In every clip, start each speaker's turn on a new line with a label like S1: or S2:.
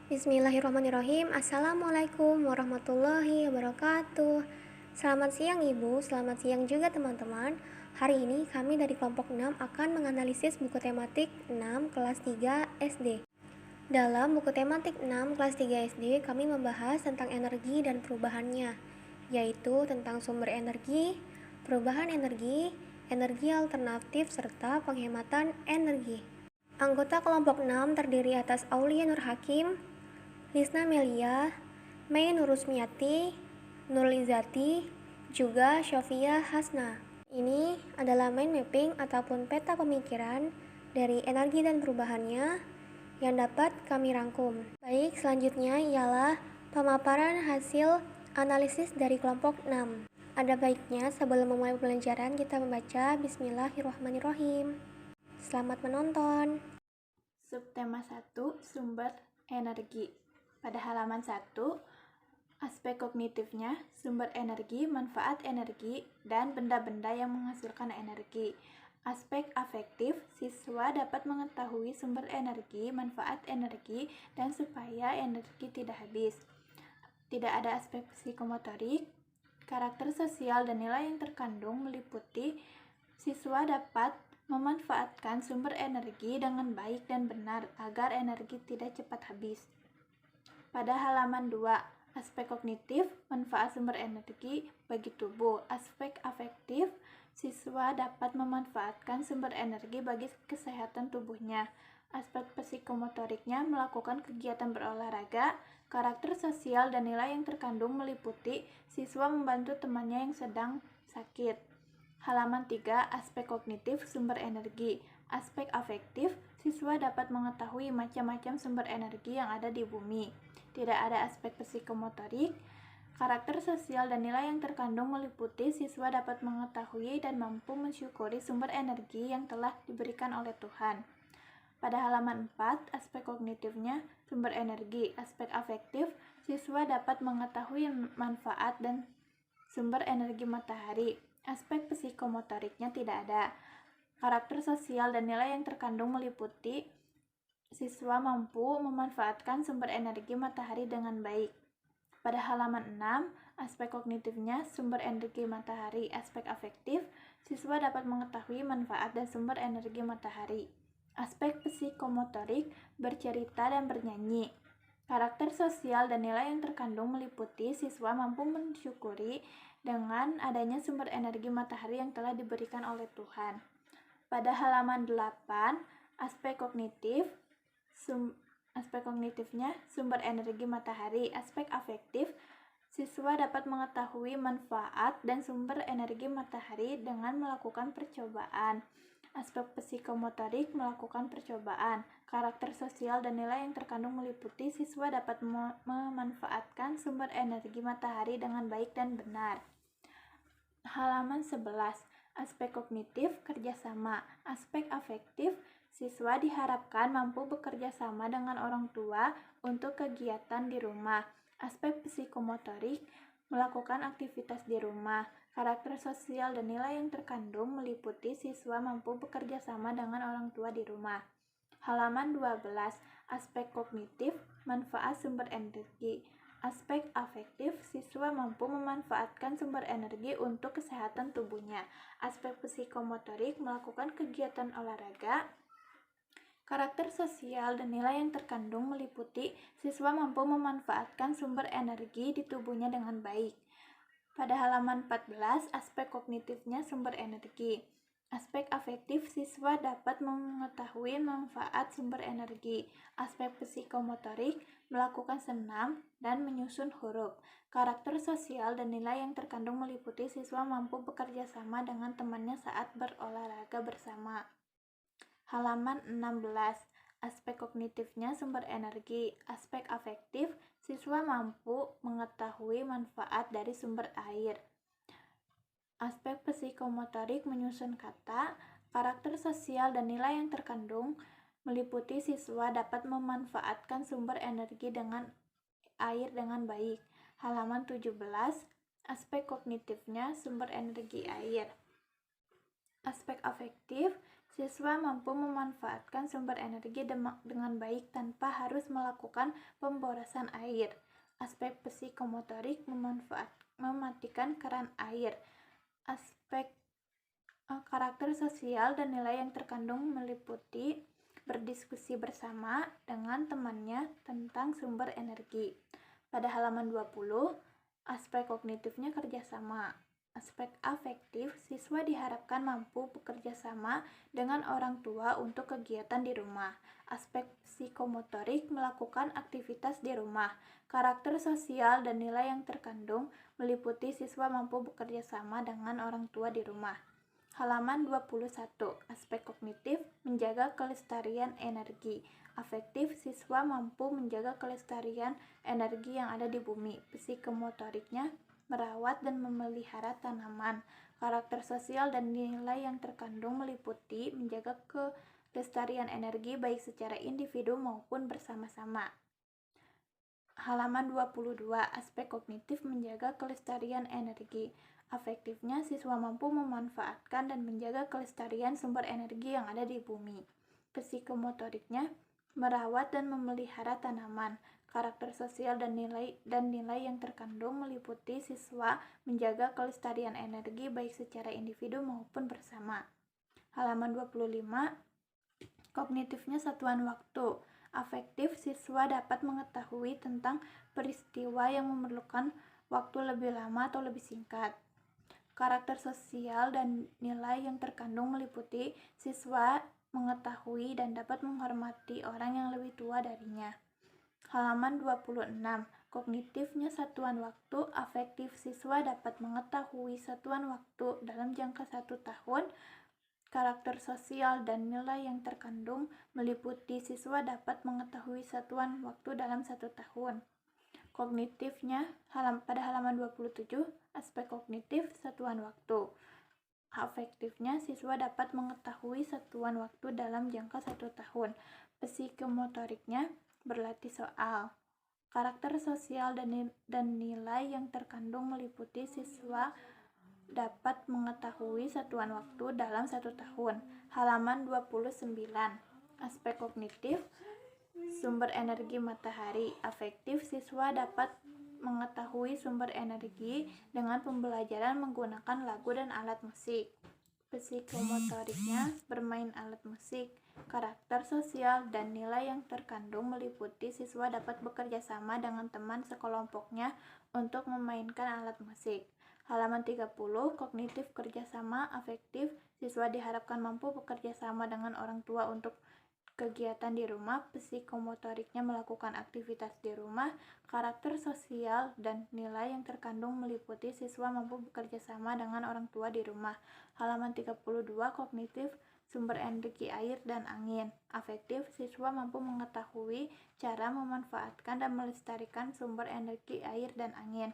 S1: Bismillahirrahmanirrahim. Assalamualaikum warahmatullahi wabarakatuh. Selamat siang Ibu, selamat siang juga teman-teman. Hari ini kami dari kelompok 6 akan menganalisis buku tematik 6 kelas 3 SD. Dalam buku tematik 6 kelas 3 SD, kami membahas tentang energi dan perubahannya, yaitu tentang sumber energi, perubahan energi, energi alternatif, serta penghematan energi. Anggota kelompok 6 terdiri atas Aulia Nur Hakim, Lisna Melia, Mei Nurusmiati, Nurlizati, juga Syofia Hasna. Ini adalah mind mapping ataupun peta pemikiran dari energi dan perubahannya yang dapat kami rangkum. Baik, selanjutnya ialah pemaparan hasil analisis dari kelompok 6. Ada baiknya sebelum memulai pembelajaran kita membaca Bismillahirrahmanirrahim. Selamat menonton.
S2: Subtema 1, sumber energi. Pada halaman 1, aspek kognitifnya, sumber energi, manfaat energi, dan benda-benda yang menghasilkan energi. Aspek afektif, siswa dapat mengetahui sumber energi, manfaat energi, dan supaya energi tidak habis. Tidak ada aspek psikomotorik. Karakter sosial dan nilai yang terkandung meliputi siswa dapat memanfaatkan sumber energi dengan baik dan benar agar energi tidak cepat habis. Pada halaman 2, aspek kognitif, manfaat sumber energi bagi tubuh. Aspek afektif, siswa dapat memanfaatkan sumber energi bagi kesehatan tubuhnya. Aspek psikomotoriknya, melakukan kegiatan berolahraga. Karakter sosial dan nilai yang terkandung meliputi siswa membantu temannya yang sedang sakit. Halaman 3, aspek kognitif, sumber energi. Aspek afektif, siswa dapat mengetahui macam-macam sumber energi yang ada di bumi. Tidak ada aspek psikomotorik. Karakter sosial dan nilai yang terkandung meliputi siswa dapat mengetahui dan mampu mensyukuri sumber energi yang telah diberikan oleh Tuhan. Pada halaman 4, aspek kognitifnya, sumber energi. Aspek afektif, siswa dapat mengetahui manfaat dan sumber energi matahari. Aspek psikomotoriknya tidak ada. Karakter sosial dan nilai yang terkandung meliputi siswa mampu memanfaatkan sumber energi matahari dengan baik. Pada halaman 6, aspek kognitifnya, sumber energi matahari. Aspek afektif, siswa dapat mengetahui manfaat dan sumber energi matahari. Aspek psikomotorik, bercerita dan bernyanyi. Karakter sosial dan nilai yang terkandung meliputi siswa mampu mensyukuri dengan adanya sumber energi matahari yang telah diberikan oleh Tuhan. Pada halaman 8, aspek kognitifnya, sumber energi matahari. Aspek afektif, siswa dapat mengetahui manfaat dan sumber energi matahari dengan melakukan percobaan. Aspek psikomotorik, melakukan percobaan. Karakter sosial dan nilai yang terkandung meliputi siswa dapat memanfaatkan sumber energi matahari dengan baik dan benar. Halaman 11, aspek kognitif, kerjasama. Aspek afektif, siswa diharapkan mampu bekerja sama dengan orang tua untuk kegiatan di rumah. Aspek psikomotorik, melakukan aktivitas di rumah. Karakter sosial dan nilai yang terkandung meliputi siswa mampu bekerja sama dengan orang tua di rumah. Halaman 12, aspek kognitif, manfaat sumber energi. Aspek afektif, siswa mampu memanfaatkan sumber energi untuk kesehatan tubuhnya. Aspek psikomotorik, melakukan kegiatan olahraga. Karakter sosial dan nilai yang terkandung meliputi siswa mampu memanfaatkan sumber energi di tubuhnya dengan baik. Pada halaman 14, aspek kognitifnya, sumber energi. Aspek afektif, siswa dapat mengetahui manfaat sumber energi. Aspek psikomotorik, melakukan senam dan menyusun huruf. Karakter sosial dan nilai yang terkandung meliputi siswa mampu bekerja sama dengan temannya saat berolahraga bersama. Halaman 16, aspek kognitifnya, sumber energi. Aspek afektif, siswa mampu mengetahui manfaat dari sumber air. Aspek psikomotorik, menyusun kata. Karakter sosial dan nilai yang terkandung meliputi siswa dapat memanfaatkan sumber energi dengan air dengan baik. Halaman 17, aspek kognitifnya, sumber energi air. Aspek afektif, Siswa mampu memanfaatkan sumber energi dengan baik tanpa harus melakukan pemborosan air. Aspek psikomotorik mematikan keran air. Aspek karakter sosial dan nilai yang terkandung meliputi berdiskusi bersama dengan temannya tentang sumber energi. Pada halaman 20, aspek kognitifnya kerjasama. Aspek afektif, siswa diharapkan mampu bekerja sama dengan orang tua untuk kegiatan di rumah. Aspek psikomotorik, melakukan aktivitas di rumah. Karakter sosial dan nilai yang terkandung meliputi siswa mampu bekerja sama dengan orang tua di rumah. Halaman 21, aspek kognitif, menjaga kelestarian energi. Afektif, siswa mampu menjaga kelestarian energi yang ada di bumi. Psikomotoriknya, merawat dan memelihara tanaman. Karakter sosial dan nilai yang terkandung meliputi menjaga kelestarian energi baik secara individu maupun bersama-sama. Halaman 22, aspek kognitif menjaga kelestarian energi. Afektifnya, siswa mampu memanfaatkan dan menjaga kelestarian sumber energi yang ada di bumi. Psikomotoriknya, merawat dan memelihara tanaman. Karakter sosial dan nilai yang terkandung meliputi siswa menjaga kelestarian energi baik secara individu maupun bersama. Halaman 25, kognitifnya satuan waktu. Afektif, siswa dapat mengetahui tentang peristiwa yang memerlukan waktu lebih lama atau lebih singkat. Karakter sosial dan nilai yang terkandung meliputi siswa mengetahui dan dapat menghormati orang yang lebih tua darinya. Halaman 26, kognitifnya satuan waktu. Afektif, siswa dapat mengetahui satuan waktu dalam jangka 1 tahun. Karakter sosial dan nilai yang terkandung meliputi siswa dapat mengetahui satuan waktu dalam 1 tahun. Kognitifnya, pada halaman 27, aspek kognitif satuan waktu. Afektifnya, siswa dapat mengetahui satuan waktu dalam jangka 1 tahun. Psikomotoriknya, berlatih soal. Karakter sosial dan nilai yang terkandung meliputi siswa dapat mengetahui satuan waktu dalam 1 tahun. Halaman 29, aspek kognitif, sumber energi matahari. Afektif, siswa dapat mengetahui sumber energi dengan pembelajaran menggunakan lagu dan alat musik. Psikomotoriknya, bermain alat musik. Karakter sosial dan nilai yang terkandung meliputi siswa dapat bekerja sama dengan teman sekelompoknya untuk memainkan alat musik. Halaman 30, kognitif kerjasama. Afektif, siswa diharapkan mampu bekerja sama dengan orang tua untuk kegiatan di rumah. Psikomotoriknya melakukan aktivitas di rumah. Karakter sosial dan nilai yang terkandung meliputi siswa mampu bekerja sama dengan orang tua di rumah. Halaman 32, kognitif, sumber energi air dan angin. Afektif, siswa mampu mengetahui cara memanfaatkan dan melestarikan sumber energi air dan angin.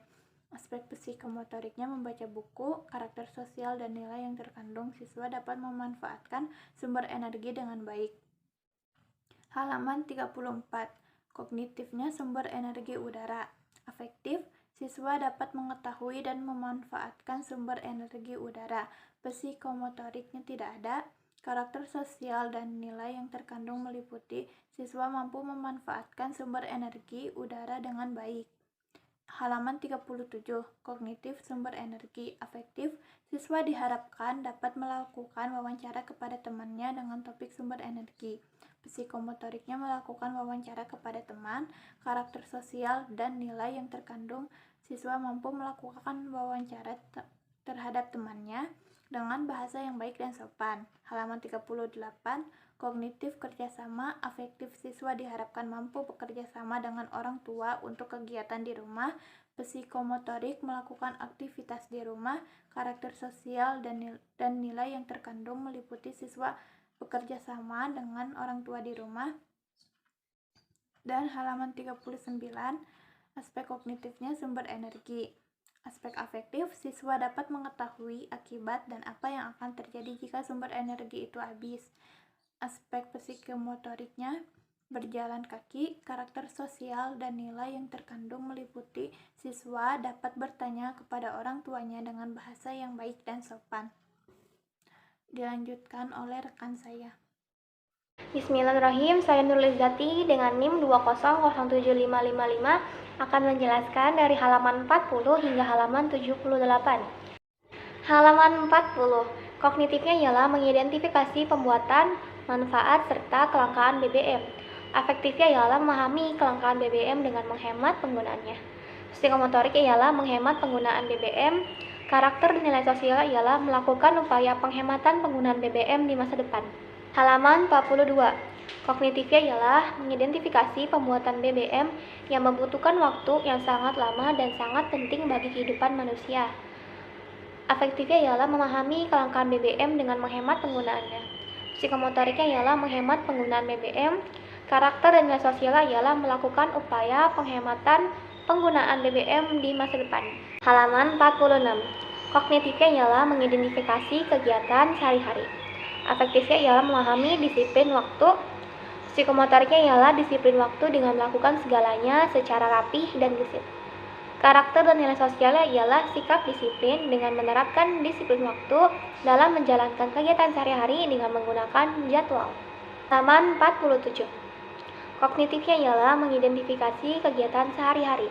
S2: Aspek psikomotoriknya membaca buku. Karakter sosial dan nilai yang terkandung siswa dapat memanfaatkan sumber energi dengan baik. Halaman 34, kognitifnya sumber energi udara. Afektif, siswa dapat mengetahui dan memanfaatkan sumber energi udara. Psikomotoriknya tidak ada. Karakter sosial dan nilai yang terkandung meliputi siswa mampu memanfaatkan sumber energi udara dengan baik. Halaman 37, kognitif sumber energi. Afektif, siswa diharapkan dapat melakukan wawancara kepada temannya dengan topik sumber energi. Psikomotoriknya melakukan wawancara kepada teman. Karakter sosial dan nilai yang terkandung siswa mampu melakukan wawancara terhadap temannya dengan bahasa yang baik dan sopan. Halaman 38, kognitif kerjasama. Afektif, siswa diharapkan mampu bekerja sama dengan orang tua untuk kegiatan di rumah. Psikomotorik, melakukan aktivitas di rumah. Karakter sosial dan nilai yang terkandung meliputi siswa bekerja sama dengan orang tua di rumah. Dan halaman 39, aspek kognitifnya sumber energi. Aspek afektif, siswa dapat mengetahui akibat dan apa yang akan terjadi jika sumber energi itu habis. Aspek psikomotoriknya, berjalan kaki. Karakter sosial dan nilai yang terkandung meliputi siswa dapat bertanya kepada orang tuanya dengan bahasa yang baik dan sopan. dilanjutkan oleh rekan saya.
S1: Bismillahirrahmanirrahim, saya Nurul Izzati dengan NIM 2007555 akan menjelaskan dari halaman 40 hingga halaman 78. Halaman 40, kognitifnya ialah mengidentifikasi pembuatan, manfaat, serta kelangkaan BBM. Afektifnya ialah memahami kelangkaan BBM dengan menghemat penggunaannya. Psikomotorik ialah menghemat penggunaan BBM. Karakter dan nilai sosial ialah melakukan upaya penghematan penggunaan BBM di masa depan. Halaman 42, kognitifnya ialah mengidentifikasi pembuatan BBM yang membutuhkan waktu yang sangat lama dan sangat penting bagi kehidupan manusia. Afektifnya ialah memahami kelangkaan BBM dengan menghemat penggunaannya. Psikomotoriknya ialah menghemat penggunaan BBM. Karakter dan nilai sosial ialah melakukan upaya penghematan penggunaan BBM di masa depan. Halaman 46, kognitifnya ialah mengidentifikasi kegiatan sehari-hari. Afektifnya ialah memahami disiplin waktu. Psikomotoriknya ialah disiplin waktu dengan melakukan segalanya secara rapih dan gesit. Karakter dan nilai sosialnya ialah sikap disiplin dengan menerapkan disiplin waktu dalam menjalankan kegiatan sehari-hari dengan menggunakan jadwal. Halaman 47, kognitifnya ialah mengidentifikasi kegiatan sehari-hari.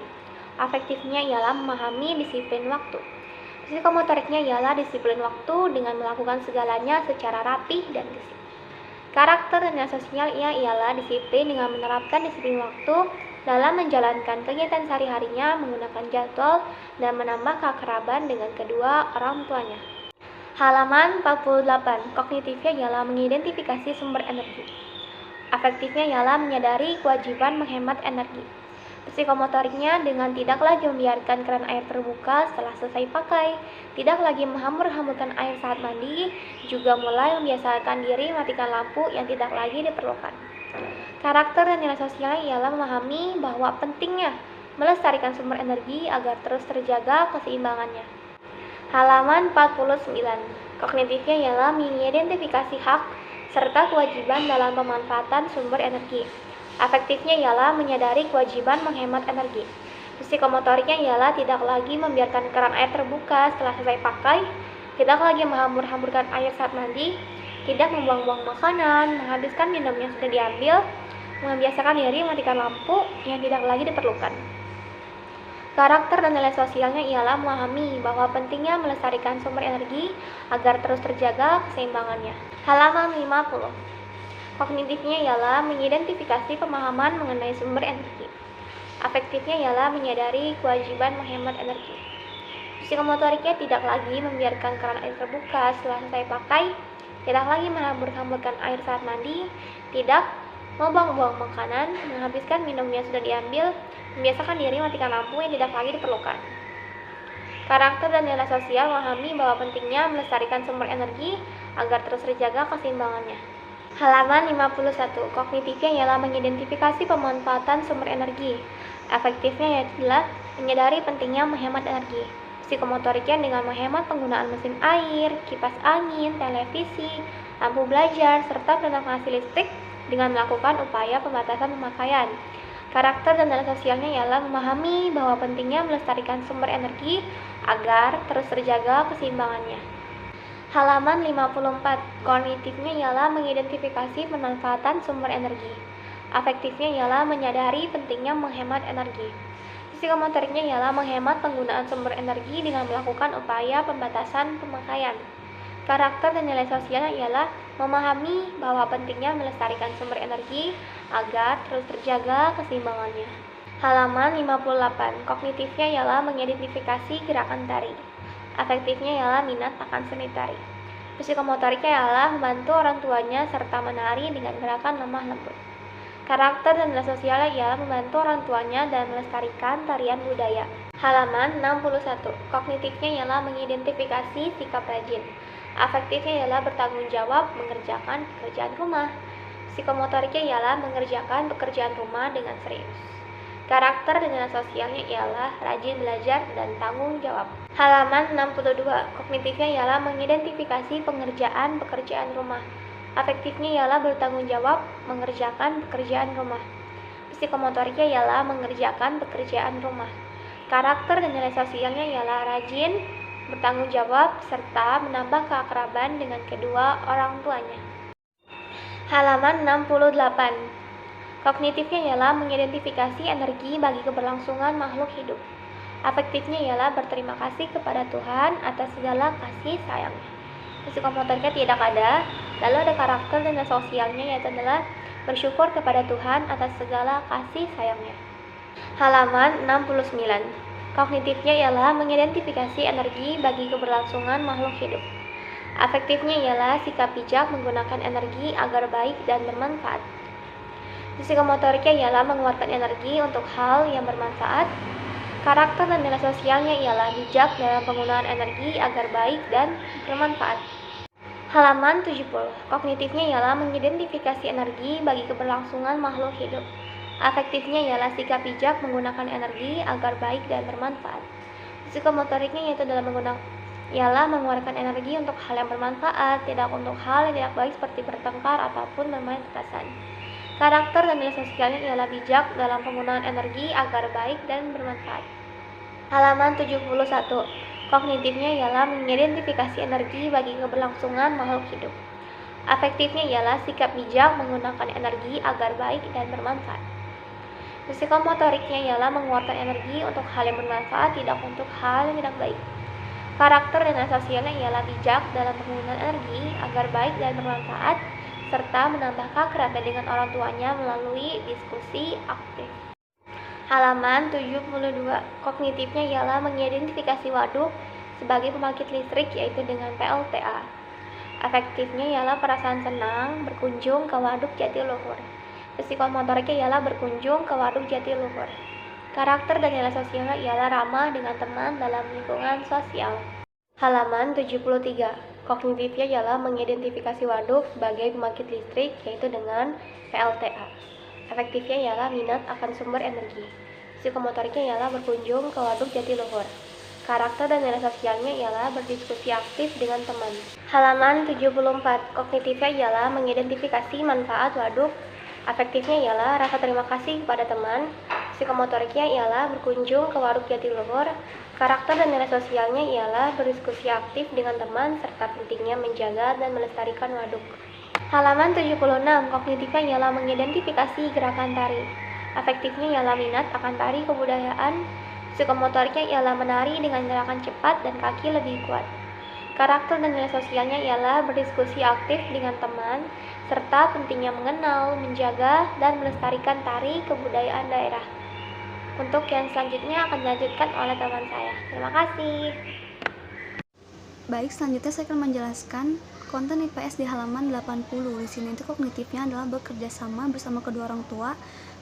S1: Afektifnya ialah memahami disiplin waktu. Psikomotoriknya ialah disiplin waktu dengan melakukan segalanya secara rapih dan gesit. Karakter dan nilai sosialnya ialah disiplin dengan menerapkan disiplin waktu dalam menjalankan kegiatan sehari-harinya menggunakan jadwal dan menambah keakraban dengan kedua orang tuanya. Halaman 48, kognitifnya ialah mengidentifikasi sumber energi. Afektifnya ialah menyadari kewajiban menghemat energi. Psikomotoriknya dengan tidak lagi membiarkan keran air terbuka setelah selesai pakai, tidak lagi menghambur-hamburkan air saat mandi, juga mulai membiasakan diri matikan lampu yang tidak lagi diperlukan. Karakter dan nilai sosialnya ialah memahami bahwa pentingnya melestarikan sumber energi agar terus terjaga keseimbangannya. Halaman 49, kognitifnya ialah mengidentifikasi hak serta kewajiban dalam pemanfaatan sumber energi. Afektifnya ialah menyadari kewajiban menghemat energi. Psikomotoriknya ialah tidak lagi membiarkan keran air terbuka setelah selesai pakai, tidak lagi menghambur-hamburkan air saat mandi, tidak membuang-buang makanan, menghabiskan minum yang sudah diambil, membiasakan diri mematikan lampu yang tidak lagi diperlukan. Karakter dan nilai sosialnya ialah memahami bahwa pentingnya melestarikan sumber energi agar terus terjaga keseimbangannya. Halaman 50, kognitifnya ialah mengidentifikasi pemahaman mengenai sumber energi. Afektifnya ialah menyadari kewajiban menghemat energi. Psikomotoriknya tidak lagi membiarkan keran air terbuka setelah selesai pakai, tidak lagi menghambur-hamburkan air saat mandi, tidak membuang-buang makanan, menghabiskan minum yang sudah diambil, membiasakan diri matikan lampu yang tidak lagi diperlukan. Karakter dan nilai sosial memahami bahwa pentingnya melestarikan sumber energi agar terus terjaga keseimbangannya. Halaman 51, kognitifnya ialah mengidentifikasi pemanfaatan sumber energi. Afektifnya adalah menyadari pentingnya menghemat energi. Psikomotoriknya dengan menghemat penggunaan mesin air, kipas angin, televisi, lampu belajar, serta peralatan penghasil listrik dengan melakukan upaya pembatasan pemakaian. Karakter dan nilai sosialnya ialah memahami bahwa pentingnya melestarikan sumber energi agar terus terjaga keseimbangannya. Halaman 54, kognitifnya ialah mengidentifikasi pemanfaatan sumber energi. Afektifnya ialah menyadari pentingnya menghemat energi. Psikomotoriknya ialah menghemat penggunaan sumber energi dengan melakukan upaya pembatasan pemakaian. Karakter dan nilai sosialnya ialah memahami bahwa pentingnya melestarikan sumber energi agar terus terjaga keseimbangannya. Halaman 58, kognitifnya ialah mengidentifikasi gerakan tari. Afektifnya ialah minat akan seni tari. Psikomotoriknya ialah membantu orang tuanya serta menari dengan gerakan lemah lembut. Karakter dan nilai sosialnya ialah membantu orang tuanya dan melestarikan tarian budaya. Halaman 61, kognitifnya ialah mengidentifikasi sikap rajin. Afektifnya ialah bertanggung jawab mengerjakan pekerjaan rumah. Psikomotoriknya ialah mengerjakan pekerjaan rumah dengan serius. Karakter dan nilai sosialnya ialah rajin belajar dan tanggung jawab. Halaman 62, kognitifnya ialah mengidentifikasi pengerjaan pekerjaan rumah. Afektifnya ialah bertanggung jawab mengerjakan pekerjaan rumah. Psikomotoriknya ialah mengerjakan pekerjaan rumah. Karakter dan nilai sosialnya ialah rajin, bertanggung jawab, serta menambah keakraban dengan kedua orang tuanya. Halaman 68. Kognitifnya ialah mengidentifikasi energi bagi keberlangsungan makhluk hidup. Afektifnya ialah berterima kasih kepada Tuhan atas segala kasih sayangnya. Psikomotoriknya tidak ada. Lalu ada karakter dan sosialnya, yaitu adalah bersyukur kepada Tuhan atas segala kasih sayangnya. Halaman 69. Kognitifnya ialah mengidentifikasi energi bagi keberlangsungan makhluk hidup. Afektifnya ialah sikap bijak menggunakan energi agar baik dan bermanfaat. Psikomotoriknya ialah mengeluarkan energi untuk hal yang bermanfaat. Karakter dan nilai sosialnya ialah bijak dalam penggunaan energi agar baik dan bermanfaat. Halaman 70. Kognitifnya ialah mengidentifikasi energi bagi keberlangsungan makhluk hidup. Afektifnya ialah sikap bijak menggunakan energi agar baik dan bermanfaat. Psikomotoriknya yaitu dalam ialah mengeluarkan energi untuk hal yang bermanfaat, tidak untuk hal yang tidak baik seperti bertengkar ataupun bermain petasan. Karakter dan nilai sosialnya ialah bijak dalam penggunaan energi agar baik dan bermanfaat. Halaman 71. Kognitifnya ialah mengidentifikasi energi bagi keberlangsungan makhluk hidup. Afektifnya ialah sikap bijak menggunakan energi agar baik dan bermanfaat. Psikomotoriknya ialah mengeluarkan energi untuk hal yang bermanfaat, tidak untuk hal yang tidak baik. Karakter dan nilai sosialnya ialah bijak dalam penggunaan energi agar baik dan bermanfaat, serta menambah keakraban dengan orang tuanya melalui diskusi aktif. Halaman 72. Kognitifnya ialah mengidentifikasi waduk sebagai pembangkit listrik, yaitu dengan PLTA. Afektifnya ialah perasaan senang berkunjung ke waduk Jatiluhur. Psikomotoriknya ialah berkunjung ke waduk Jatiluhur. Karakter dan nilai sosialnya ialah ramah dengan teman dalam lingkungan sosial. Halaman 73. Kognitifnya ialah mengidentifikasi waduk sebagai pembangkit listrik, yaitu dengan PLTA. Afektifnya ialah minat akan sumber energi. Psikomotoriknya ialah berkunjung ke waduk Jatiluhur. Karakter dan nilai sosialnya ialah berdiskusi aktif dengan teman. Halaman 74. Kognitifnya ialah mengidentifikasi manfaat waduk. Afektifnya ialah rasa terima kasih kepada teman. Psikomotoriknya ialah berkunjung ke waduk Jatiluhur. Karakter dan nilai sosialnya ialah berdiskusi aktif dengan teman serta pentingnya menjaga dan melestarikan waduk. Halaman 76. Kognitifnya ialah mengidentifikasi gerakan tari. Afektifnya ialah minat akan tari kebudayaan. Psikomotoriknya ialah menari dengan gerakan cepat dan kaki lebih kuat. Karakter dan nilai sosialnya ialah berdiskusi aktif dengan teman serta pentingnya mengenal, menjaga, dan melestarikan tari kebudayaan daerah. Untuk yang selanjutnya akan dilanjutkan oleh teman saya. Terima kasih.
S3: Baik, selanjutnya saya akan menjelaskan konten IPS di halaman 80. Di sini itu kognitifnya adalah bekerja sama bersama kedua orang tua.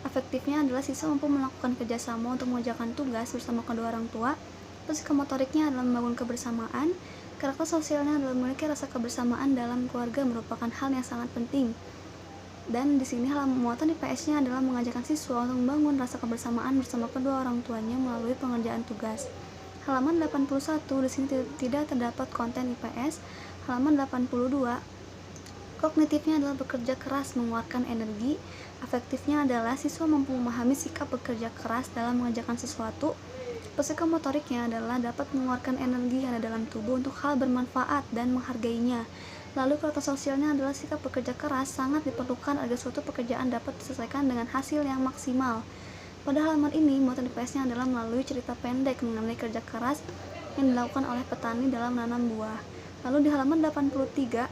S3: Afektifnya adalah siswa mampu melakukan kerjasama untuk mengerjakan tugas bersama kedua orang tua. Psikomotoriknya adalah membangun kebersamaan. Karakter sosialnya adalah memiliki rasa kebersamaan dalam keluarga merupakan hal yang sangat penting. Dan di sini halaman muatan IPS-nya adalah mengajarkan siswa untuk membangun rasa kebersamaan bersama kedua orang tuanya melalui pengerjaan tugas. Halaman 81, di sini tidak terdapat konten IPS. Halaman 82. Kognitifnya adalah bekerja keras mengeluarkan energi. Afektifnya adalah siswa mampu memahami sikap bekerja keras dalam mengerjakan sesuatu. Psikomotoriknya adalah dapat mengeluarkan energi yang ada dalam tubuh untuk hal bermanfaat dan menghargainya. Lalu karakter sosialnya adalah sikap bekerja keras sangat diperlukan agar suatu pekerjaan dapat diselesaikan dengan hasil yang maksimal. Pada halaman ini, muatan IPS-nya adalah melalui cerita pendek mengenai kerja keras yang dilakukan oleh petani dalam menanam buah. Lalu di halaman 83,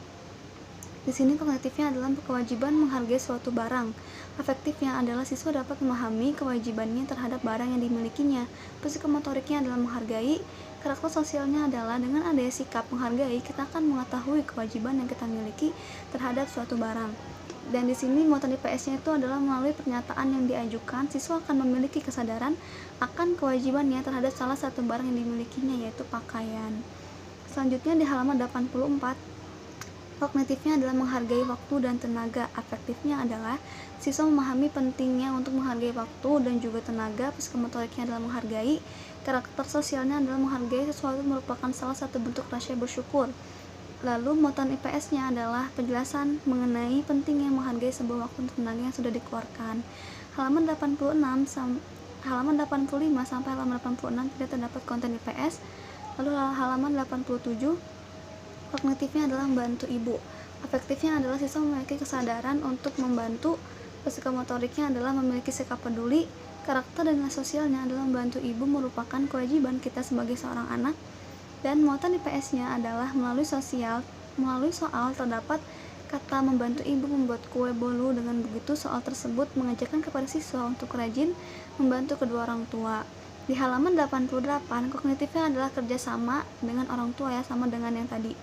S3: di sini kognitifnya adalah kewajiban menghargai suatu barang. Afektifnya adalah siswa dapat memahami kewajibannya terhadap barang yang dimilikinya. Psikomotoriknya adalah menghargai. Karakter sosialnya adalah dengan adanya sikap menghargai, kita akan mengetahui kewajiban yang kita miliki terhadap suatu barang. Dan di sini muatan IPS-nya itu adalah melalui pernyataan yang diajukan, siswa akan memiliki kesadaran akan kewajibannya terhadap salah satu barang yang dimilikinya, yaitu pakaian. Selanjutnya di halaman 84, kognitifnya adalah menghargai waktu dan tenaga. Afektifnya adalah siswa memahami pentingnya untuk menghargai waktu dan juga tenaga. Psikomotoriknya adalah menghargai. Karakter sosialnya adalah menghargai sesuatu merupakan salah satu bentuk rasa bersyukur. Lalu muatan IPS-nya adalah penjelasan mengenai pentingnya menghargai sebuah waktu dan tenaga yang sudah dikeluarkan. Halaman 85 sampai halaman 86 tidak terdapat konten IPS. Lalu halaman 87, kognitifnya adalah membantu ibu. Afektifnya adalah siswa memiliki kesadaran untuk membantu. Psikomotoriknya adalah memiliki sikap peduli. Karakter dan nilai sosialnya adalah membantu ibu merupakan kewajiban kita sebagai seorang anak. Dan muatan IPS-nya adalah melalui soal terdapat kata membantu ibu membuat kue bolu. Dengan begitu soal tersebut mengajarkan kepada siswa untuk rajin membantu kedua orang tua. Di halaman 88, kognitifnya adalah kerjasama dengan orang tua ya, sama dengan yang tadi.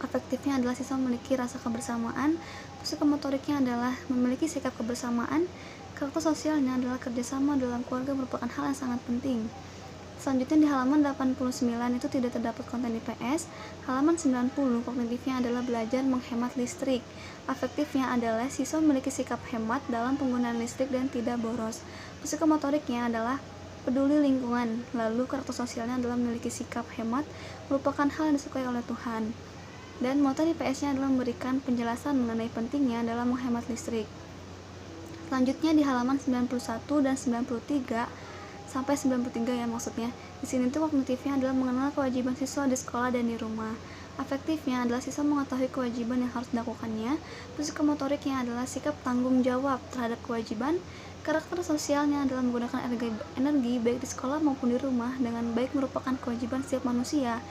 S3: Afektifnya adalah siswa memiliki rasa kebersamaan. Psikomotoriknya adalah memiliki sikap kebersamaan. Karakter sosialnya adalah kerjasama dalam keluarga merupakan hal yang sangat penting. Selanjutnya di halaman 89 itu tidak terdapat konten IPS. Halaman 90, kognitifnya adalah belajar menghemat listrik. Afektifnya adalah siswa memiliki sikap hemat dalam penggunaan listrik dan tidak boros. Psikomotoriknya adalah peduli lingkungan. Lalu karakter sosialnya adalah memiliki sikap hemat, merupakan hal yang disukai oleh Tuhan. Dan muatan IPS-nya adalah memberikan penjelasan mengenai pentingnya dalam menghemat listrik. Selanjutnya di halaman 91 dan 93 sampai 93 ya maksudnya. Di sini tuh kognitifnya adalah mengenal kewajiban siswa di sekolah dan di rumah. Afektifnya adalah siswa mengetahui kewajiban yang harus dilakukannya. Psikomotoriknya adalah sikap tanggung jawab terhadap kewajiban. Karakter sosialnya adalah menggunakan energi baik di sekolah maupun di rumah dengan baik merupakan kewajiban setiap manusia.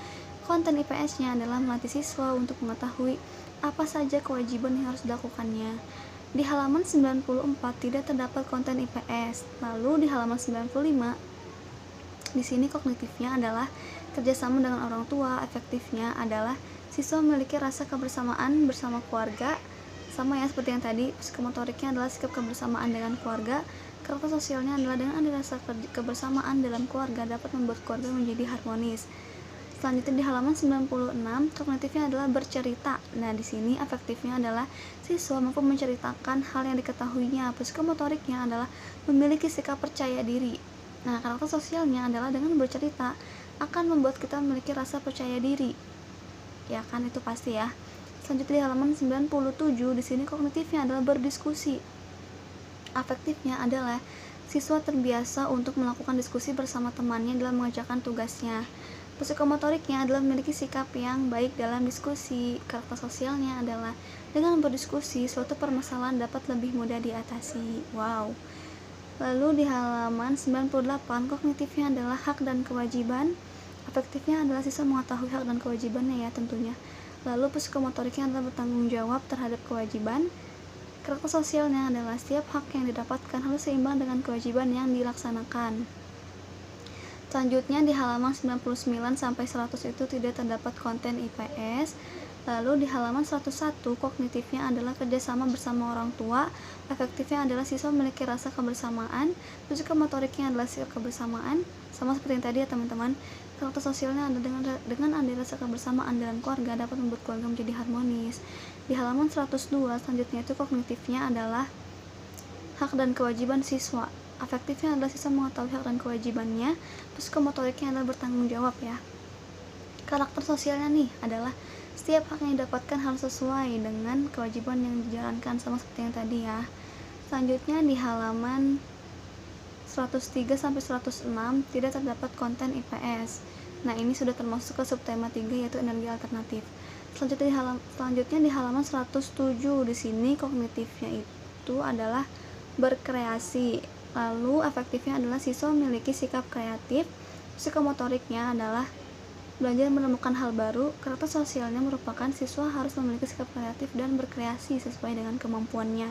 S3: Konten IPS-nya adalah melatih siswa untuk mengetahui apa saja kewajiban yang harus dilakukannya. Di halaman 94 tidak terdapat konten IPS. Lalu di halaman 95, di sini kognitifnya adalah kerjasama dengan orang tua. Efektifnya adalah siswa memiliki rasa kebersamaan bersama keluarga. Sama ya seperti yang tadi, psikomotoriknya adalah sikap kebersamaan dengan keluarga. Karakter sosialnya adalah dengan ada rasa kebersamaan dalam keluarga dapat membuat keluarga menjadi harmonis. Selanjutnya di halaman 96, kognitifnya adalah bercerita. Nah, di sini afektifnya adalah siswa mampu menceritakan hal yang diketahuinya. Psikomotoriknya adalah memiliki sikap percaya diri. Nah, karakter sosialnya adalah dengan bercerita akan membuat kita memiliki rasa percaya diri. Ya kan, itu pasti ya. Selanjutnya di halaman 97, di sini kognitifnya adalah berdiskusi. Afektifnya adalah siswa terbiasa untuk melakukan diskusi bersama temannya dalam mengerjakan tugasnya. Psikomotoriknya adalah memiliki sikap yang baik dalam diskusi. Karakter sosialnya adalah dengan berdiskusi suatu permasalahan dapat lebih mudah diatasi. Wow. Lalu di halaman 98, kognitifnya adalah hak dan kewajiban. Afektifnya adalah siswa mengetahui hak dan kewajibannya ya tentunya. Lalu psikomotoriknya adalah bertanggung jawab terhadap kewajiban. Karakter sosialnya adalah setiap hak yang didapatkan harus seimbang dengan kewajiban yang dilaksanakan. Selanjutnya di halaman 99 sampai 100 itu tidak terdapat konten IPS. Lalu di halaman 101, kognitifnya adalah kerjasama bersama orang tua. Efektifnya adalah siswa memiliki rasa kebersamaan. Psikomotoriknya adalah sikap kebersamaan. Sama seperti yang tadi ya teman-teman. Karakter sosialnya adalah dengan ada rasa kebersamaan dalam keluarga dapat membuat keluarga menjadi harmonis. Di halaman 102 selanjutnya itu kognitifnya adalah hak dan kewajiban siswa. Afektifnya adalah siswa mengetahui hak dan kewajibannya. Psikomotoriknya adalah bertanggung jawab ya. Karakter sosialnya nih adalah setiap hak yang didapatkan harus sesuai dengan kewajiban yang dijalankan, sama seperti yang tadi ya. Selanjutnya di halaman 103 sampai 106 tidak terdapat konten IPS. Nah, ini sudah termasuk ke subtema 3 yaitu energi alternatif. Selanjutnya di halaman 107 di sini kognitifnya itu adalah berkreasi. Lalu efektifnya adalah siswa memiliki sikap kreatif. Psikomotoriknya adalah belajar menemukan hal baru. Karakter sosialnya merupakan siswa harus memiliki sikap kreatif dan berkreasi sesuai dengan kemampuannya.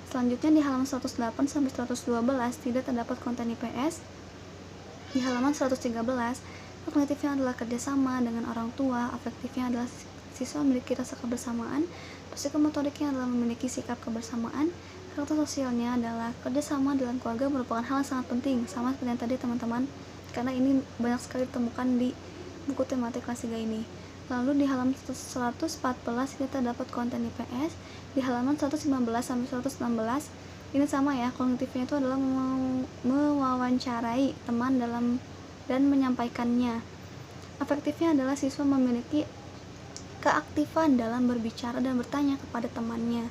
S3: Selanjutnya di halaman 108 sampai 112 tidak terdapat konten IPS. Di halaman 113, kognitifnya adalah kerjasama dengan orang tua. Afektifnya adalah siswa memiliki rasa kebersamaan. Psikomotoriknya adalah memiliki sikap kebersamaan. Karakter sosialnya adalah kerjasama dalam keluarga merupakan hal yang sangat penting, sama seperti yang tadi teman-teman, karena ini banyak sekali ditemukan di buku tematik kelas 3 ini. Lalu di halaman 114 kita dapat konten IPS. Di halaman 115 sampai 116 ini sama ya, kognitifnya itu adalah mewawancarai teman dan menyampaikannya. Afektifnya adalah siswa memiliki keaktifan dalam berbicara dan bertanya kepada temannya.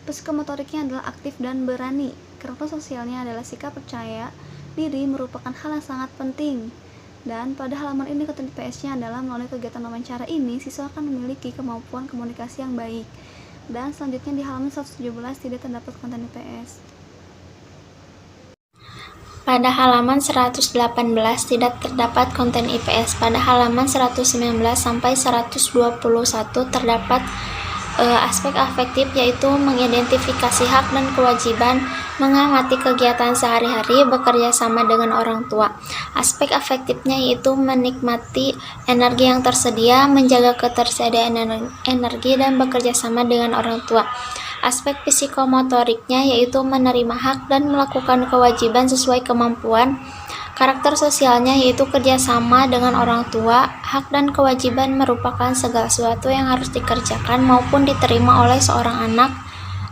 S3: Psikomotoriknya adalah aktif dan berani. Karakter sosialnya adalah sikap percaya diri merupakan hal yang sangat penting. Dan pada halaman ini konten IPS-nya adalah melalui kegiatan wawancara ini, siswa akan memiliki kemampuan komunikasi yang baik. Dan selanjutnya di halaman 117 tidak terdapat konten IPS.
S4: Pada halaman 118 tidak terdapat konten IPS. Pada halaman 119 sampai 121 terdapat aspek afektif, yaitu mengidentifikasi hak dan kewajiban, mengamati kegiatan sehari-hari, bekerja sama dengan orang tua. Aspek afektifnya yaitu menikmati energi yang tersedia, menjaga ketersediaan energi, dan bekerja sama dengan orang tua. Aspek psikomotoriknya yaitu menerima hak dan melakukan kewajiban sesuai kemampuan. Karakter sosialnya yaitu kerjasama dengan orang tua. Hak dan kewajiban merupakan segala sesuatu yang harus dikerjakan maupun diterima oleh seorang anak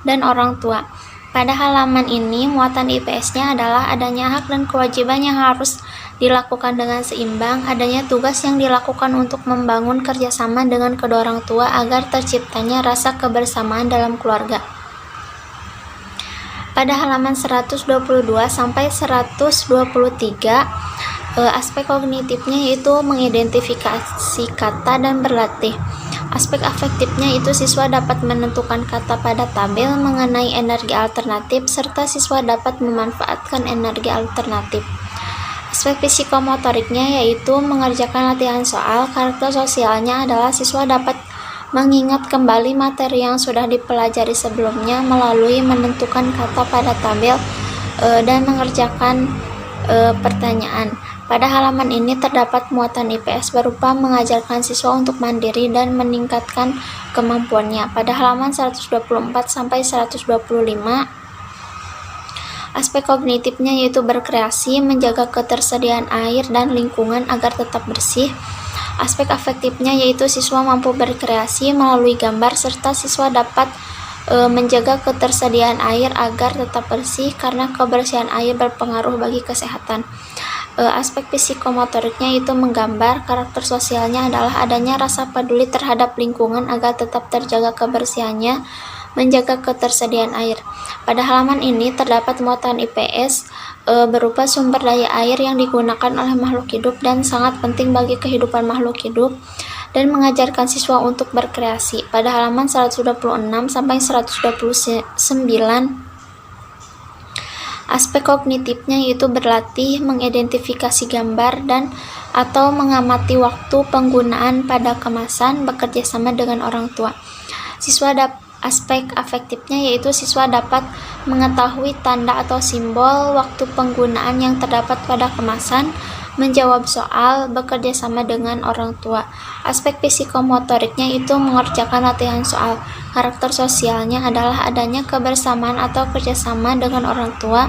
S4: dan orang tua. Pada halaman ini, muatan IPS-nya adalah adanya hak dan kewajiban yang harus dilakukan dengan seimbang, adanya tugas yang dilakukan untuk membangun kerjasama dengan kedua orang tua agar terciptanya rasa kebersamaan dalam keluarga. Pada halaman 122 sampai 123, aspek kognitifnya yaitu mengidentifikasi kata dan berlatih. Aspek afektifnya itu siswa dapat menentukan kata pada tabel mengenai energi alternatif, serta siswa dapat memanfaatkan energi alternatif. Aspek psikomotoriknya yaitu mengerjakan latihan soal. Karakter sosialnya adalah siswa dapat mengingat kembali materi yang sudah dipelajari sebelumnya melalui menentukan kata pada tabel dan mengerjakan pertanyaan. Pada halaman ini terdapat muatan IPS berupa mengajarkan siswa untuk mandiri dan meningkatkan kemampuannya. Pada halaman 124 sampai 125, aspek kognitifnya yaitu berkreasi, menjaga ketersediaan air dan lingkungan agar tetap bersih. Aspek afektifnya yaitu siswa mampu berkreasi melalui gambar, serta siswa dapat menjaga ketersediaan air agar tetap bersih karena kebersihan air berpengaruh bagi kesehatan. Aspek psikomotoriknya itu menggambar. Karakter sosialnya adalah adanya rasa peduli terhadap lingkungan agar tetap terjaga kebersihannya, menjaga ketersediaan air. Pada halaman ini terdapat muatan IPS berupa sumber daya air yang digunakan oleh makhluk hidup dan sangat penting bagi kehidupan makhluk hidup, dan mengajarkan siswa untuk berkreasi. Pada halaman 126 sampai 129, aspek kognitifnya yaitu berlatih, mengidentifikasi gambar dan atau mengamati waktu penggunaan pada kemasan, bekerja sama dengan orang tua. Aspek afektifnya yaitu siswa dapat mengetahui tanda atau simbol waktu penggunaan yang terdapat pada kemasan, menjawab soal, bekerja sama dengan orang tua. Aspek psikomotoriknya itu mengerjakan latihan soal. Karakter sosialnya adalah adanya kebersamaan atau kerjasama dengan orang tua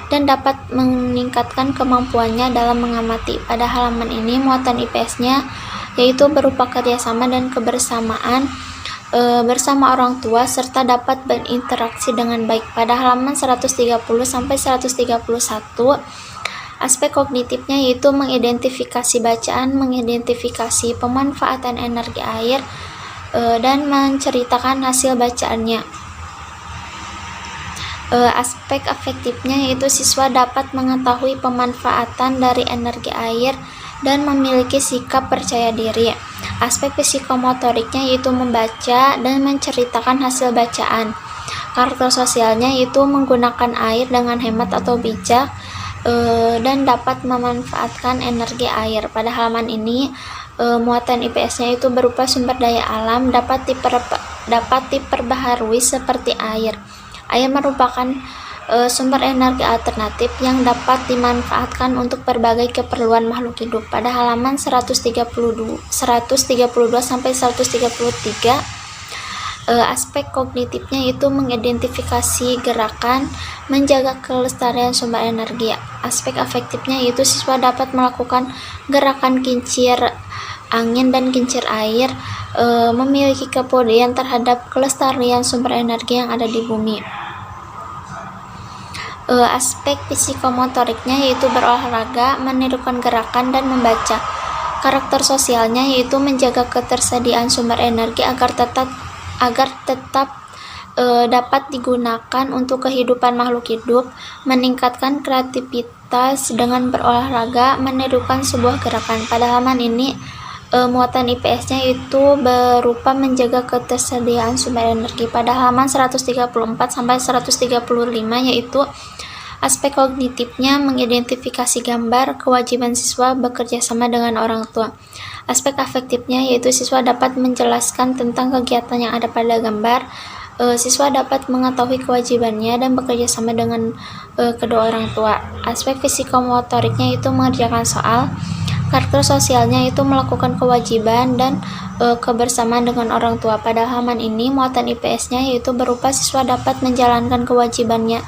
S4: dan dapat meningkatkan kemampuannya dalam mengamati. Pada halaman ini muatan IPS-nya yaitu berupa kerjasama dan kebersamaan bersama orang tua, serta dapat berinteraksi dengan baik. Pada halaman 130 sampai 131, aspek kognitifnya yaitu mengidentifikasi bacaan, mengidentifikasi pemanfaatan energi air, dan menceritakan hasil bacaannya. Aspek afektifnya yaitu siswa dapat mengetahui pemanfaatan dari energi air dan memiliki sikap percaya diri. Aspek psikomotoriknya yaitu membaca dan menceritakan hasil bacaan. Karakter sosialnya yaitu menggunakan air dengan hemat atau bijak dan dapat memanfaatkan energi air. Pada halaman ini muatan IPS-nya itu berupa sumber daya alam dapat diperbaharui seperti air. Air merupakan sumber energi alternatif yang dapat dimanfaatkan untuk berbagai keperluan makhluk hidup. Pada halaman 132 sampai 133, aspek kognitifnya itu mengidentifikasi gerakan, menjaga kelestarian sumber energi. Aspek afektifnya yaitu siswa dapat melakukan gerakan kincir angin dan kincir air, memiliki kepedulian terhadap kelestarian sumber energi yang ada di bumi. Aspek psikomotoriknya yaitu berolahraga, menirukan gerakan, dan membaca. Karakter sosialnya yaitu menjaga ketersediaan sumber energi agar tetap dapat digunakan untuk kehidupan makhluk hidup, meningkatkan kreativitas dengan berolahraga, menirukan sebuah gerakan. Pada halaman ini muatan IPS-nya itu berupa menjaga ketersediaan sumber energi. Pada halaman 134 sampai 135 yaitu aspek kognitifnya mengidentifikasi gambar, kewajiban siswa bekerja sama dengan orang tua. Aspek afektifnya yaitu siswa dapat menjelaskan tentang kegiatan yang ada pada gambar. Siswa dapat mengetahui kewajibannya dan bekerja sama dengan kedua orang tua. Aspek fisikomotoriknya itu mengerjakan soal. Karakter sosialnya itu melakukan kewajiban dan kebersamaan dengan orang tua. Pada halaman ini muatan IPS-nya yaitu berupa siswa dapat menjalankan kewajibannya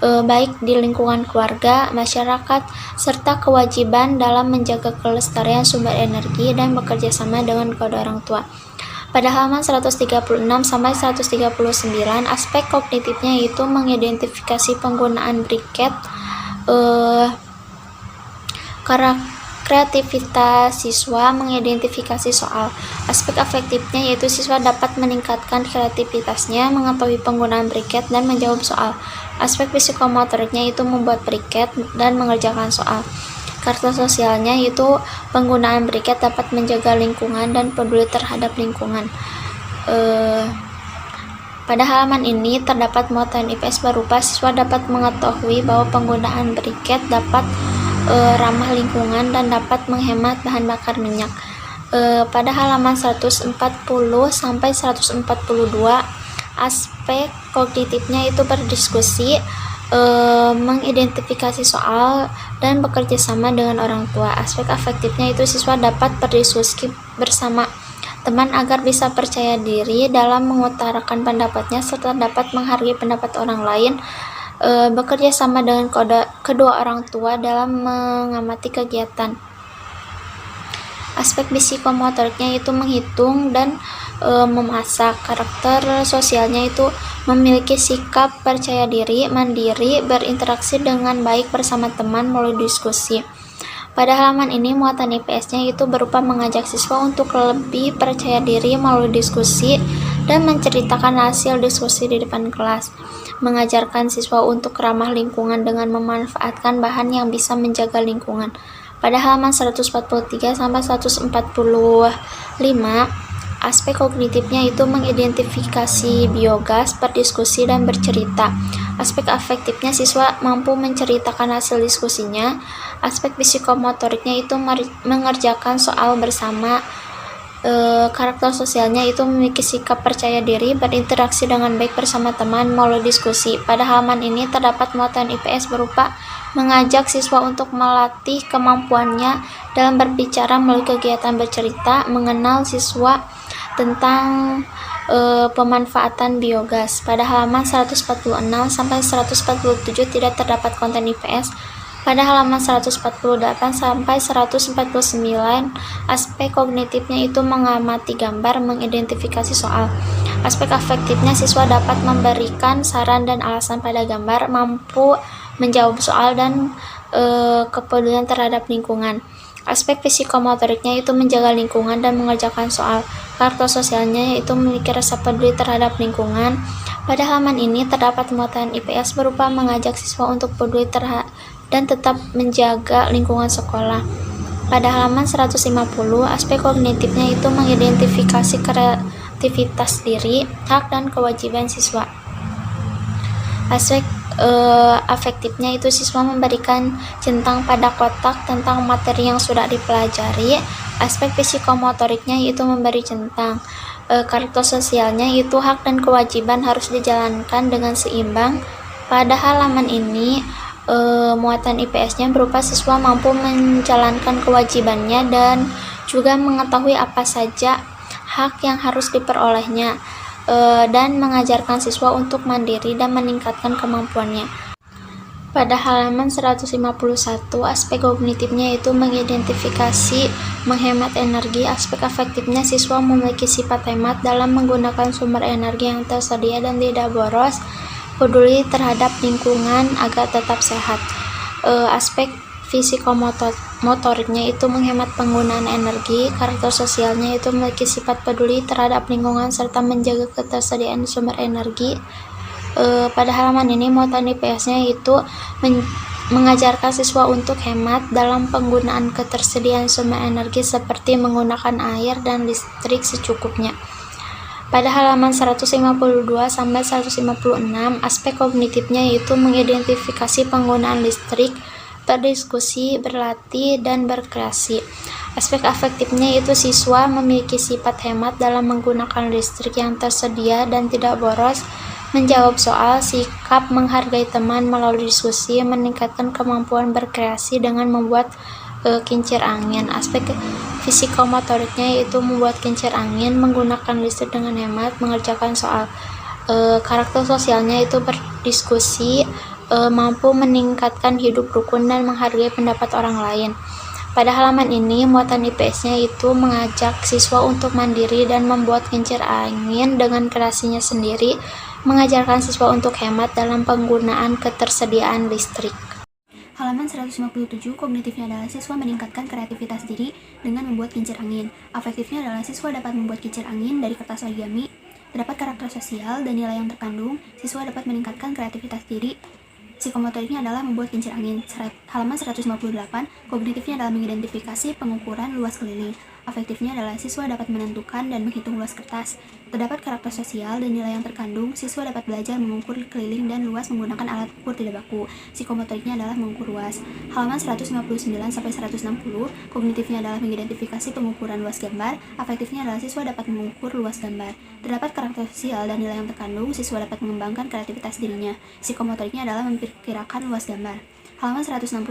S4: baik di lingkungan keluarga, masyarakat, serta kewajiban dalam menjaga kelestarian sumber energi dan bekerja sama dengan kedua orang tua. Pada halaman 136 sampai 139, aspek kognitifnya yaitu mengidentifikasi penggunaan briket, kreativitas siswa, mengidentifikasi soal. Aspek afektifnya yaitu siswa dapat meningkatkan kreativitasnya, mengetahui penggunaan briket, dan menjawab soal. Aspek psikomotoriknya itu membuat briket dan mengerjakan soal. Karakter sosialnya yaitu penggunaan briket dapat menjaga lingkungan dan peduli terhadap lingkungan. Pada halaman ini terdapat muatan IPS berupa siswa dapat mengetahui bahwa penggunaan briket dapat ramah lingkungan dan dapat menghemat bahan bakar minyak. Pada halaman 140 sampai 142 aspek kognitifnya itu berdiskusi, mengidentifikasi soal, dan bekerja sama dengan orang tua. Aspek afektifnya itu siswa dapat berdiskusi bersama teman agar bisa percaya diri dalam mengutarakan pendapatnya serta dapat menghargai pendapat orang lain. Bekerja sama dengan kedua orang tua dalam mengamati kegiatan. Aspek psikomotoriknya itu menghitung dan memasak. Karakter sosialnya itu memiliki sikap percaya diri, mandiri, berinteraksi dengan baik bersama teman melalui diskusi. Pada halaman ini muatan IPS-nya itu berupa mengajak siswa untuk lebih percaya diri melalui diskusi dan menceritakan hasil diskusi di depan kelas. Mengajarkan siswa untuk ramah lingkungan dengan memanfaatkan bahan yang bisa menjaga lingkungan. Pada halaman 143 sampai 145, aspek kognitifnya itu mengidentifikasi biogas, berdiskusi, dan bercerita. Aspek afektifnya siswa mampu menceritakan hasil diskusinya. Aspek psikomotoriknya itu mengerjakan soal bersama. Karakter sosialnya itu memiliki sikap percaya diri, berinteraksi dengan baik bersama teman melalui diskusi. Pada halaman ini terdapat muatan IPS berupa mengajak siswa untuk melatih kemampuannya dalam berbicara melalui kegiatan bercerita, mengenal siswa tentang pemanfaatan biogas. Pada halaman 146 sampai 147 tidak terdapat konten IPS. Pada halaman 148 sampai 149, aspek kognitifnya itu mengamati gambar, mengidentifikasi soal. Aspek afektifnya siswa dapat memberikan saran dan alasan pada gambar, mampu menjawab soal, dan kepedulian terhadap lingkungan. Aspek psikomotoriknya itu menjaga lingkungan dan mengerjakan soal. Karakter sosialnya yaitu memiliki rasa peduli terhadap lingkungan. Pada halaman ini terdapat muatan IPS berupa mengajak siswa untuk peduli dan tetap menjaga lingkungan sekolah. Pada halaman 150, aspek kognitifnya itu mengidentifikasi kreativitas diri, hak, dan kewajiban siswa. Aspek afektifnya itu siswa memberikan centang pada kotak tentang materi yang sudah dipelajari. Aspek psikomotoriknya yaitu memberi centang. Karakter sosialnya yaitu hak dan kewajiban harus dijalankan dengan seimbang. Pada halaman ini muatan IPS-nya berupa siswa mampu menjalankan kewajibannya dan juga mengetahui apa saja hak yang harus diperolehnya, dan mengajarkan siswa untuk mandiri dan meningkatkan kemampuannya. Pada halaman 151, aspek kognitifnya itu mengidentifikasi menghemat energi. Aspek afektifnya siswa memiliki sifat hemat dalam menggunakan sumber energi yang tersedia dan tidak boros, peduli terhadap lingkungan agar tetap sehat. Aspek Fisikomotoriknya itu menghemat penggunaan energi. Karakter sosialnya itu memiliki sifat peduli terhadap lingkungan serta menjaga ketersediaan sumber energi. Pada halaman ini muatan IPS-nya itu mengajarkan siswa untuk hemat dalam penggunaan ketersediaan sumber energi seperti menggunakan air dan listrik secukupnya. Pada halaman 152 sampai 156, aspek kognitifnya yaitu mengidentifikasi penggunaan listrik, berdiskusi, berlatih, dan berkreasi. Aspek afektifnya yaitu siswa memiliki sifat hemat dalam menggunakan listrik yang tersedia dan tidak boros, menjawab soal, sikap menghargai teman melalui diskusi, meningkatkan kemampuan berkreasi dengan membuat kincir angin. Aspek fisikomotoriknya yaitu membuat kincir angin, menggunakan listrik dengan hemat, mengerjakan soal. Karakter sosialnya itu berdiskusi, mampu meningkatkan hidup rukun dan menghargai pendapat orang lain. Pada halaman ini, muatan IPS-nya itu mengajak siswa untuk mandiri dan membuat kincir angin dengan kreasinya sendiri, mengajarkan siswa untuk hemat dalam penggunaan ketersediaan listrik.
S3: Halaman 157, kognitifnya adalah siswa meningkatkan kreativitas diri dengan membuat kincir angin. Afektifnya adalah siswa dapat membuat kincir angin dari kertas origami. Terdapat karakter sosial dan nilai yang terkandung, siswa dapat meningkatkan kreativitas diri. Psikomotoriknya adalah membuat kincir angin. Halaman 158, kognitifnya adalah mengidentifikasi pengukuran luas keliling. Afektifnya adalah siswa dapat menentukan dan menghitung luas kertas. Terdapat karakter sosial dan nilai yang terkandung, siswa dapat belajar mengukur keliling dan luas menggunakan alat ukur tidak baku. Psikomotoriknya adalah mengukur luas. Halaman 159 sampai 160, kognitifnya adalah mengidentifikasi pengukuran luas gambar. Afektifnya adalah siswa dapat mengukur luas gambar. Terdapat karakter sosial dan nilai yang terkandung, siswa dapat mengembangkan kreativitas dirinya. Psikomotoriknya adalah memperkirakan luas gambar. Halaman 161,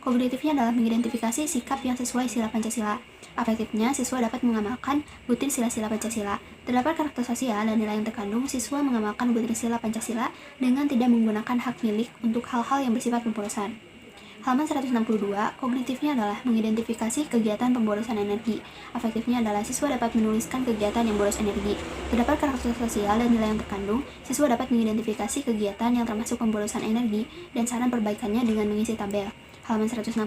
S3: kognitifnya adalah mengidentifikasi sikap yang sesuai sila Pancasila. Afektifnya, siswa dapat mengamalkan butir sila-sila Pancasila. Terdapat karakter sosial dan nilai yang terkandung, siswa mengamalkan butir sila Pancasila dengan tidak menggunakan hak milik untuk hal-hal yang bersifat pemborosan. Halaman 162, kognitifnya adalah mengidentifikasi kegiatan pemborosan energi. Afektifnya adalah siswa dapat menuliskan kegiatan yang boros energi. Terdapat karakter sosial dan nilai yang terkandung, siswa dapat mengidentifikasi kegiatan yang termasuk pemborosan energi dan saran perbaikannya dengan mengisi tabel. Halaman 163,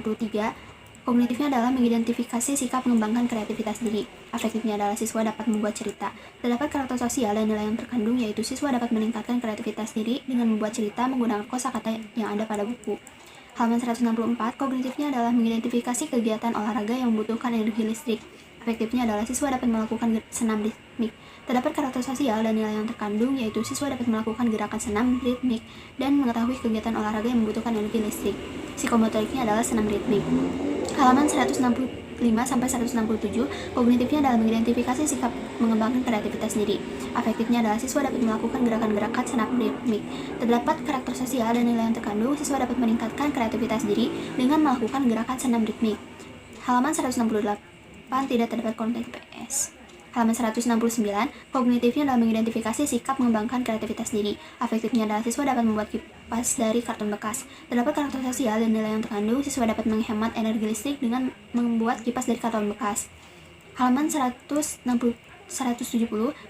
S3: kognitifnya adalah mengidentifikasi sikap mengembangkan kreativitas diri. Afektifnya adalah siswa dapat membuat cerita. Terdapat karakter sosial dan nilai yang terkandung, yaitu siswa dapat meningkatkan kreativitas diri dengan membuat cerita menggunakan kosakata yang ada pada buku. Halaman 164, kognitifnya adalah mengidentifikasi kegiatan olahraga yang membutuhkan energi listrik. Afektifnya adalah siswa dapat melakukan senam ritmik. Terdapat karakter sosial dan nilai yang terkandung, yaitu siswa dapat melakukan gerakan senam ritmik dan mengetahui kegiatan olahraga yang membutuhkan energi listrik. Psikomotoriknya adalah senam ritmik. Halaman 165 sampai 167, kognitifnya adalah mengidentifikasi sikap mengembangkan kreativitas diri. Afektifnya adalah siswa dapat melakukan gerakan-gerakan senam ritmik. Terdapat karakter sosial dan nilai yang terkandung, siswa dapat meningkatkan kreativitas diri dengan melakukan gerakan senam ritmik. Halaman 168, tidak terdapat konten PS. Halaman 169, kognitifnya adalah mengidentifikasi sikap mengembangkan kreativitas diri. Afektifnya adalah siswa dapat membuat kipas dari karton bekas. Terdapat karakter sosial dan nilai yang terkandung, siswa dapat menghemat energi listrik dengan membuat kipas dari karton bekas. Halaman 170,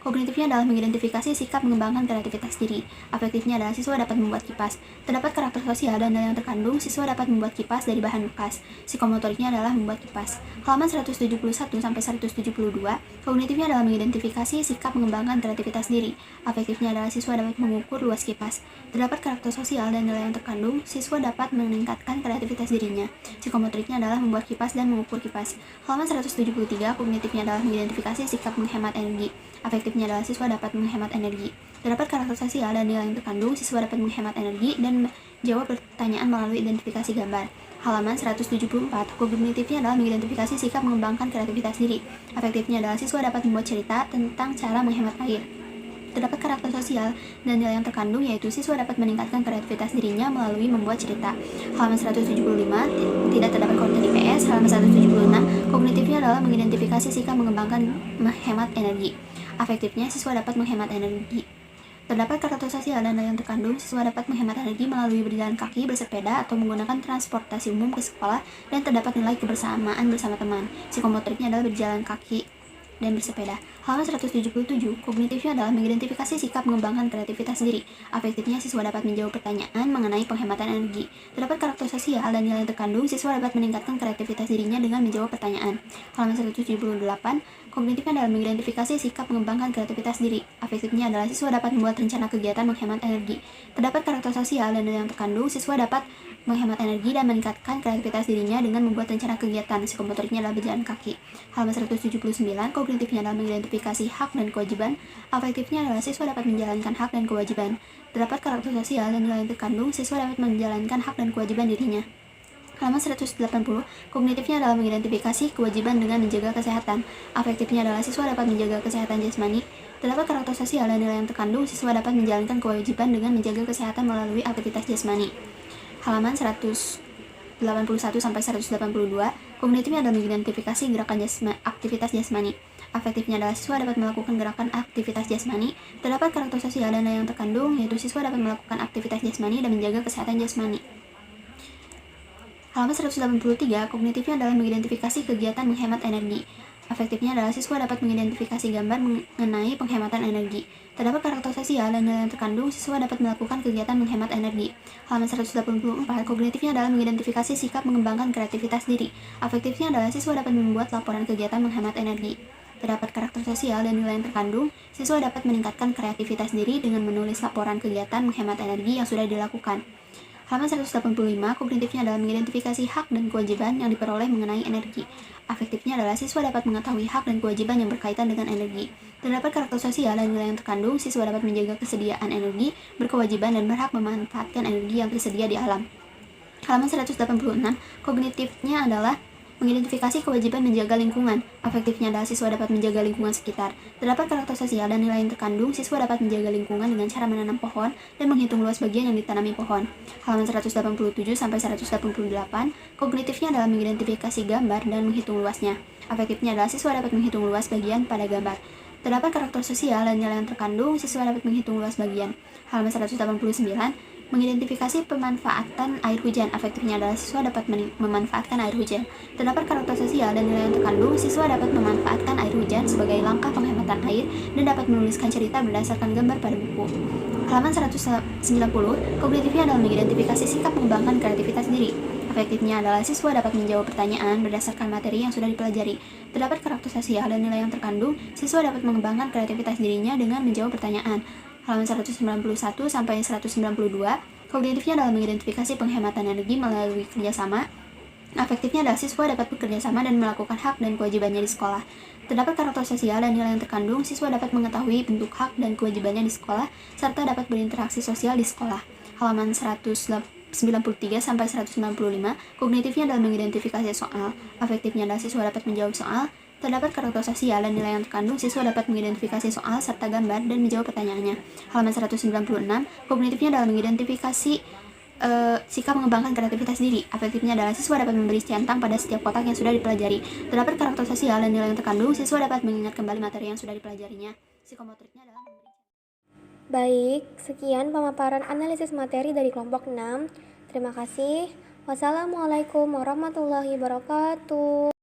S3: kognitifnya adalah mengidentifikasi sikap mengembangkan kreativitas diri. Afektifnya adalah siswa dapat membuat kipas. Terdapat karakter sosial dan nilai yang terkandung, siswa dapat membuat kipas dari bahan bekas. Psikomotoriknya adalah membuat kipas. Halaman 171 sampai 172, kognitifnya adalah mengidentifikasi sikap mengembangkan kreativitas diri. Afektifnya adalah siswa dapat mengukur luas kipas. Terdapat karakter sosial dan nilai yang terkandung, siswa dapat meningkatkan kreativitas dirinya. Psikomotoriknya adalah membuat kipas dan mengukur kipas. Halaman 173, kognitifnya adalah mengidentifikasi sikap menghemat energi. Afektifnya adalah siswa dapat menghemat energi. Terdapat karakter sosial dan nilai yang terkandung, siswa dapat menghemat energi dan menjawab pertanyaan melalui identifikasi gambar. Halaman 174, kognitifnya adalah mengidentifikasi sikap mengembangkan kreativitas diri. Afektifnya adalah siswa dapat membuat cerita tentang cara menghemat air. Terdapat karakter sosial dan nilai yang terkandung, yaitu siswa dapat meningkatkan kreativitas dirinya melalui membuat cerita. Halaman 175, tidak terdapat konten IPS. Halaman 176, kognitifnya adalah mengidentifikasi sikap mengembangkan menghemat energi. Afektifnya, siswa dapat menghemat energi. Terdapat karakter sosial dan nilai yang terkandung, siswa dapat menghemat energi melalui berjalan kaki, bersepeda, atau menggunakan transportasi umum ke sekolah, dan terdapat nilai kebersamaan bersama teman. Psikomotoriknya adalah berjalan kaki. dan bersepeda. Halaman 177, kognitifnya adalah mengidentifikasi sikap mengembangkan kreativitas diri. Afektifnya, siswa dapat menjawab pertanyaan mengenai penghematan energi. Terdapat karakter sosial dan nilai yang terkandung, siswa dapat meningkatkan kreativitas dirinya dengan menjawab pertanyaan. Halaman 178, kognitifnya adalah mengidentifikasi sikap mengembangkan kreativitas diri. Afektifnya adalah siswa dapat membuat rencana kegiatan menghemat energi. Terdapat karakter sosial dan nilai yang terkandung, siswa dapat menghemat energi dan meningkatkan kreativitas dirinya dengan membuat rencana kegiatan. Psikomotoriknya adalah berjalan kaki. Halaman 179, kognitifnya adalah mengidentifikasi hak dan kewajiban. Afektifnya adalah siswa dapat menjalankan hak dan kewajiban. Terdapat karakter sosial dan nilai yang terkandung, siswa dapat menjalankan hak dan kewajiban dirinya. Halaman 180, kognitifnya adalah mengidentifikasi kewajiban dengan menjaga kesehatan. Afektifnya adalah siswa dapat menjaga kesehatan jasmani. Terdapat karakter sosial dan nilai yang terkandung, siswa dapat menjalankan kewajiban dengan menjaga kesehatan melalui aktivitas jasmani. Halaman 181 sampai 182, kognitifnya adalah mengidentifikasi gerakan aktivitas jasmani. Afektifnya adalah siswa dapat melakukan gerakan aktivitas jasmani. Terdapat karakter sosial dan nilai yang terkandung, yaitu siswa dapat melakukan aktivitas jasmani dan menjaga kesehatan jasmani. Halaman 183, kognitifnya adalah mengidentifikasi kegiatan menghemat energi. Afektifnya adalah siswa dapat mengidentifikasi gambar mengenai penghematan energi. Terdapat karakter sosial dan nilai yang terkandung, siswa dapat melakukan kegiatan menghemat energi. Halaman 184, kognitifnya adalah mengidentifikasi sikap mengembangkan kreativitas diri. Afektifnya adalah siswa dapat membuat laporan kegiatan menghemat energi. Terdapat karakter sosial dan nilai yang terkandung, siswa dapat meningkatkan kreativitas diri dengan menulis laporan kegiatan menghemat energi yang sudah dilakukan. Halaman 185, kognitifnya adalah mengidentifikasi hak dan kewajiban yang diperoleh mengenai energi. Afektifnya adalah siswa dapat mengetahui hak dan kewajiban yang berkaitan dengan energi. Terdapat karakter sosial dan nilai yang terkandung, siswa dapat menjaga kesediaan energi, berkewajiban dan berhak memanfaatkan energi yang tersedia di alam. Halaman 186, kognitifnya adalah mengidentifikasi kewajiban menjaga lingkungan. Afektifnya adalah siswa dapat menjaga lingkungan sekitar. Terdapat karakter sosial dan nilai yang terkandung, siswa dapat menjaga lingkungan dengan cara menanam pohon dan menghitung luas bagian yang ditanami pohon. Halaman 187 sampai 188, kognitifnya adalah mengidentifikasi gambar dan menghitung luasnya. Afektifnya adalah siswa dapat menghitung luas bagian pada gambar. Terdapat karakter sosial dan nilai yang terkandung, siswa dapat menghitung luas bagian. Halaman 189, mengidentifikasi pemanfaatan air hujan. Afektifnya adalah siswa dapat memanfaatkan air hujan. Terdapat karakter sosial dan nilai yang terkandung, siswa dapat memanfaatkan air hujan sebagai langkah penghematan air dan dapat menuliskan cerita berdasarkan gambar pada buku. Halaman 190, kognitifnya adalah mengidentifikasi sikap mengembangkan kreativitas diri. Afektifnya adalah siswa dapat menjawab pertanyaan berdasarkan materi yang sudah dipelajari. Terdapat karakter sosial dan nilai yang terkandung, siswa dapat mengembangkan kreativitas dirinya dengan menjawab pertanyaan. Halaman 191 sampai 192, kognitifnya adalah mengidentifikasi penghematan energi melalui kerjasama. Afektifnya adalah siswa dapat bekerja sama dan melakukan hak dan kewajibannya di sekolah. Terdapat karakter sosial dan nilai yang terkandung, siswa dapat mengetahui bentuk hak dan kewajibannya di sekolah, serta dapat berinteraksi sosial di sekolah. Halaman 193 sampai 195, kognitifnya adalah mengidentifikasi soal. Afektifnya adalah siswa dapat menjawab soal. Terdapat karakter sosial dan nilai yang terkandung, siswa dapat mengidentifikasi soal serta gambar dan menjawab pertanyaannya. Halaman 196, kognitifnya adalah mengidentifikasi sikap mengembangkan kreativitas diri. Afektifnya adalah siswa dapat memberi centang pada setiap kotak yang sudah dipelajari. Terdapat karakter sosial dan nilai yang terkandung, siswa dapat mengingat kembali materi yang sudah dipelajarinya. Psikomotoriknya adalah memberi.
S1: Baik, sekian pemaparan analisis materi dari kelompok 6. Terima kasih. Wassalamualaikum warahmatullahi wabarakatuh.